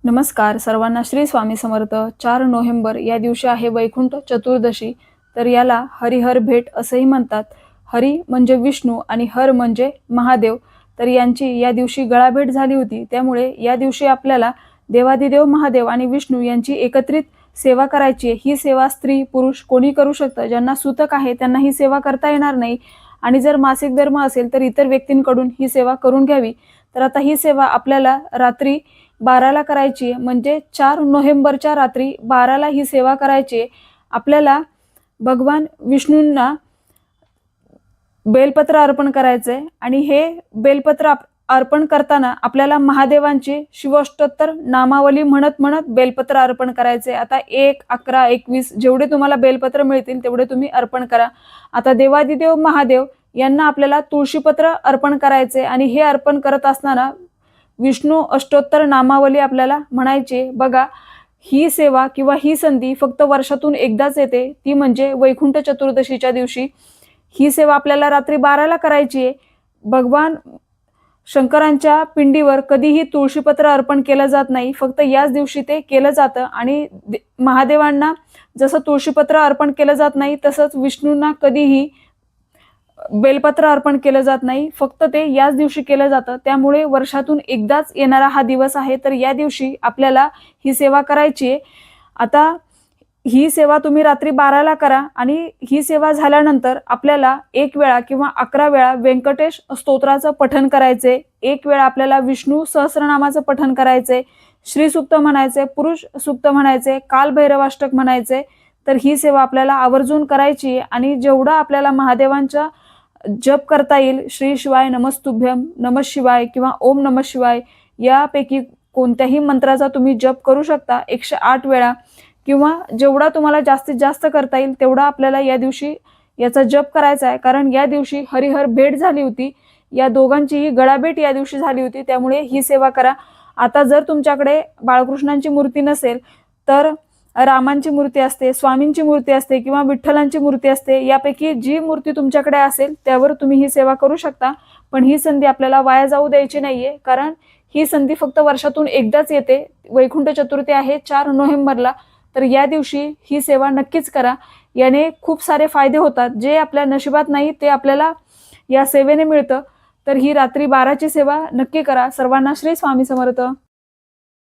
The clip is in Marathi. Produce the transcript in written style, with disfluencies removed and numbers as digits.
नमस्कार सर्वांना, श्री स्वामी समर्थ। 4 नोव्हेंबर या दिवशी आहे वैकुंठ चतुर्दशी। तर याला हरिहर भेट असेही म्हणतात। हरी म्हणजे विष्णू आणि हर म्हणजे महादेव। तर यांची या दिवशी गळाभेट झाली होती, त्यामुळे या दिवशी आपल्याला देवादिदेव महादेव आणि विष्णू यांची एकत्रित सेवा करायची आहे। ही सेवा स्त्री पुरुष कोणी करू शकतं। ज्यांना सूतक आहे त्यांना ही सेवा करता येणार नाही, आणि जर मासिक धर्म असेल तर इतर व्यक्तींकडून ही सेवा करून घ्यावी। तर आता ही सेवा आपल्याला रात्री 12ला करायची आहे, म्हणजे 4 नोव्हेंबरच्या रात्री 12ला ही सेवा करायची आहे। आपल्याला भगवान विष्णूंना बेलपत्र अर्पण करायचंय, आणि हे बेलपत्र अर्पण करताना आपल्याला महादेवांची शिवअष्टोत्तर नामावली म्हणत म्हणत बेलपत्र अर्पण करायचे। आता 1, 11, 21 जेवढे तुम्हाला बेलपत्र मिळतील तेवढे तुम्ही अर्पण करा। आता देवादिदेव महादेव यांना आपल्याला तुळशीपत्र अर्पण करायचे, आणि हे अर्पण करत असताना विष्णू अष्टोत्तर नामावली आपल्याला म्हणायची। बघा, ही सेवा किंवा ही संधी फक्त वर्षातून एकदाच येते, ती म्हणजे वैकुंठ चतुर्दशीच्या दिवशी। ही सेवा आपल्याला रात्री 12ला करायची आहे। भगवान शंकरांच्या पिंडीवर कधीही तुळशीपत्र अर्पण केलं जात नाही, फक्त याच दिवशी ते केलं जातं। आणि महादेवांना जसं तुळशीपत्र अर्पण केलं जात नाही, तसंच विष्णूंना कधीही बेलपत्र अर्पण केलं जात नाही, फक्त ते याच दिवशी केलं जातं। त्यामुळे वर्षातून एकदाच येणारा हा दिवस आहे, तर या दिवशी आपल्याला ही सेवा करायची आहे। आता ही सेवा तुम्ही रात्री 12ला करा, आणि ही सेवा झाल्यानंतर आपल्याला 1 वेळा किंवा 11 वेळा व्यंकटेश स्तोत्राचं पठण करायचे, 1 वेळा आपल्याला विष्णू सहस्रनामाचं पठण करायचे, श्री सूक्त म्हणायचे, पुरुष सूक्त म्हणायचे, कालभैरवाष्टक म्हणायचे। तर ही सेवा आपल्याला आवर्जून करायची आहे, आणि जेवढा आपल्याला महादेवांचा जप करता येईल, श्री शिवाय नमस्तुभ्यम, नमः शिवाय किंवा ओम नमः शिवाय, यापैकी कोणत्याही मंत्राचा तुम्ही जप करू शकता 108 वेळा, किंवा जेवढा तुम्हाला जास्तीत जास्त करता येईल तेवढा आपल्याला या दिवशी याचा जप करायचा आहे। कारण या दिवशी हरिहर भेट झाली होती, या दोघांचीही गळाभेट या दिवशी झाली होती, त्यामुळे ही सेवा करा। आता जर तुमच्याकडे बाळकृष्णांची मूर्ती नसेल तर रामांची मूर्ती असते, स्वामींची मूर्ती असते, किंवा विठ्ठलांची मूर्ती असते, यापैकी जी मूर्ती तुमच्याकडे असेल त्यावर तुम्ही ही सेवा करू शकता। पण ही संधी आपल्याला वाया जाऊ द्यायची नाहीये, कारण ही संधी फक्त वर्षातून एकदाच येते। वैकुंठ चतुर्थी आहे 4 नोव्हेंबरला, तर या दिवशी ही सेवा नक्कीच करा। याने खूप सारे फायदे होतात, जे आपल्या नशिबात नाही ते आपल्याला या सेवेने मिळतं। तर ही रात्री 12ची सेवा नक्की करा। सर्वांना श्री स्वामी समर्थ।